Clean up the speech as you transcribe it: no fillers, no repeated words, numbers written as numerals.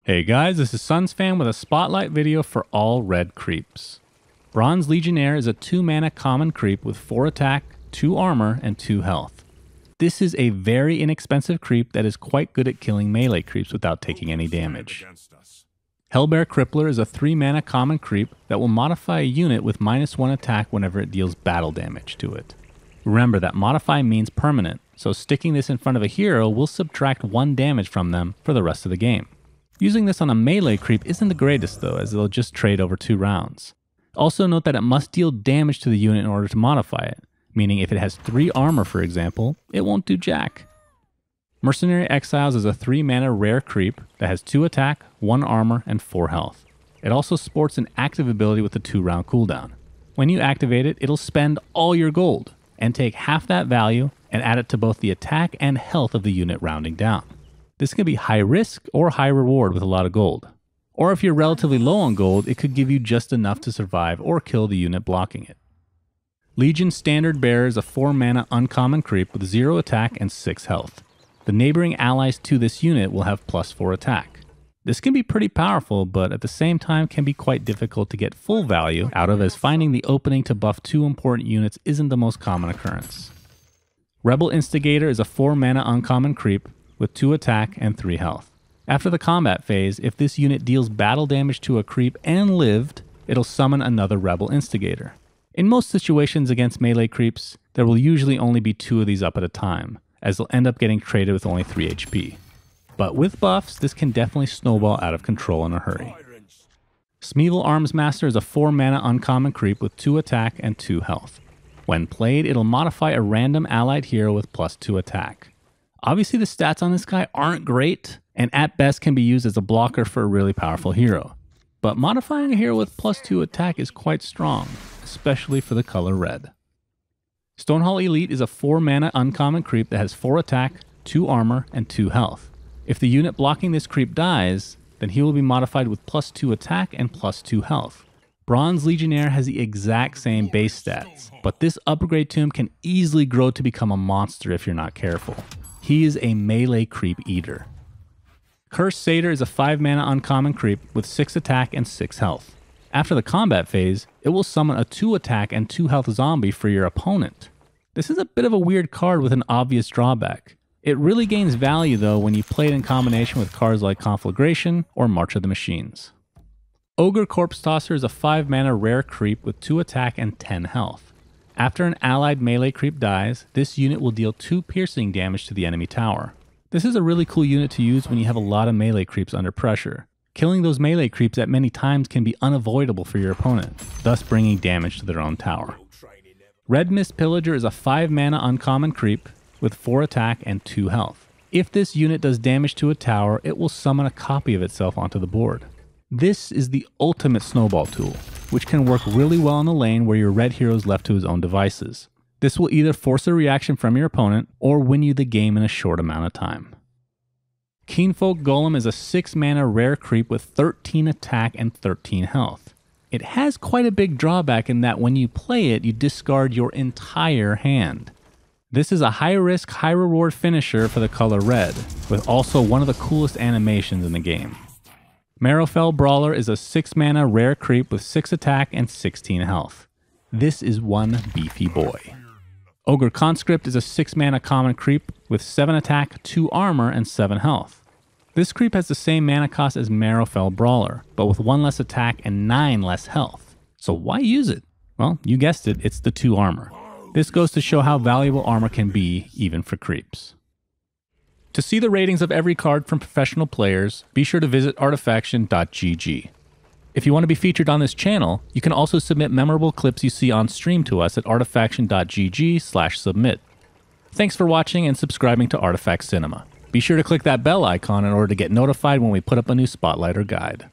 Hey guys, this is SUNSfan with a spotlight video for all red creeps. Bronze Legionnaire is a 2-mana common creep with 4 attack, 2 armor, and 2 health. This is a very inexpensive creep that is quite good at killing melee creeps without taking any damage. Hellbear Crippler is a 3-mana common creep that will modify a unit with -1 attack whenever it deals battle damage to it. Remember that modify means permanent, so sticking this in front of a hero will subtract 1 damage from them for the rest of the game. Using this on a melee creep isn't the greatest though, as they'll just trade over 2 rounds. Also note that it must deal damage to the unit in order to modify it, meaning if it has 3 armor for example, it won't do jack. Mercenary Exiles is a 3-mana rare creep that has 2 attack, 1 armor, and 4 health. It also sports an active ability with a 2-round cooldown. When you activate it, it'll spend all your gold, and take half that value and add it to both the attack and health of the unit rounding down. This can be high risk or high reward with a lot of gold. Or if you're relatively low on gold, it could give you just enough to survive or kill the unit blocking it. Legion Standard Bearer is a 4-mana uncommon creep with 0 attack and 6 health. The neighboring allies to this unit will have +4 attack. This can be pretty powerful, but at the same time can be quite difficult to get full value out of, as finding the opening to buff 2 important units isn't the most common occurrence. Rebel Instigator is a 4-mana uncommon creep with 2 attack and 3 health. After the combat phase, if this unit deals battle damage to a creep and lived, it'll summon another Rebel Instigator. In most situations against melee creeps, there will usually only be 2 of these up at a time, as they'll end up getting traded with only 3 HP. But with buffs, this can definitely snowball out of control in a hurry. Smeagol Armsmaster is a 4-mana uncommon creep with 2 attack and 2 health. When played, it'll modify a random allied hero with +2 attack. Obviously the stats on this guy aren't great, and at best can be used as a blocker for a really powerful hero. But modifying a hero with +2 attack is quite strong, especially for the color red. Stonehall Elite is a 4-mana uncommon creep that has 4 attack, 2 armor, and 2 health. If the unit blocking this creep dies, then he will be modified with +2 attack and +2 health. Bronze Legionnaire has the exact same base stats, but this upgrade to him can easily grow to become a monster if you're not careful. He is a melee creep eater. Cursed Satyr is a 5-mana uncommon creep with 6 attack and 6 health. After the combat phase, it will summon a 2 attack and 2 health zombie for your opponent. This is a bit of a weird card with an obvious drawback. It really gains value though when you play it in combination with cards like Conflagration or March of the Machines. Ogre Corpse Tosser is a 5-mana rare creep with 2 attack and 10 health. After an allied melee creep dies, this unit will deal 2 piercing damage to the enemy tower. This is a really cool unit to use when you have a lot of melee creeps under pressure. Killing those melee creeps at many times can be unavoidable for your opponent, thus bringing damage to their own tower. Red Mist Pillager is a 5-mana uncommon creep with 4 attack and 2 health. If this unit does damage to a tower, it will summon a copy of itself onto the board. This is the ultimate snowball tool, which can work really well in the lane where your red hero is left to his own devices. This will either force a reaction from your opponent or win you the game in a short amount of time. Keenfolk Golem is a 6-mana rare creep with 13 attack and 13 health. It has quite a big drawback in that when you play it, you discard your entire hand. This is a high-risk, high-reward finisher for the color red, with also one of the coolest animations in the game. Maril Fel Brawler is a 6-mana rare creep with 6 attack and 16 health. This is one beefy boy. Ogre Conscript is a 6-mana common creep with 7 attack, 2 armor, and 7 health. This creep has the same mana cost as Maril Fel Brawler, but with 1 less attack and 9 less health. So why use it? Well, you guessed it, it's the 2 armor. This goes to show how valuable armor can be, even for creeps. To see the ratings of every card from professional players, be sure to visit artifaction.gg. If you want to be featured on this channel, you can also submit memorable clips you see on stream to us at artifaction.gg/submit. Thanks for watching and subscribing to ArtifactCinema. Be sure to click that bell icon in order to get notified when we put up a new spotlight or guide.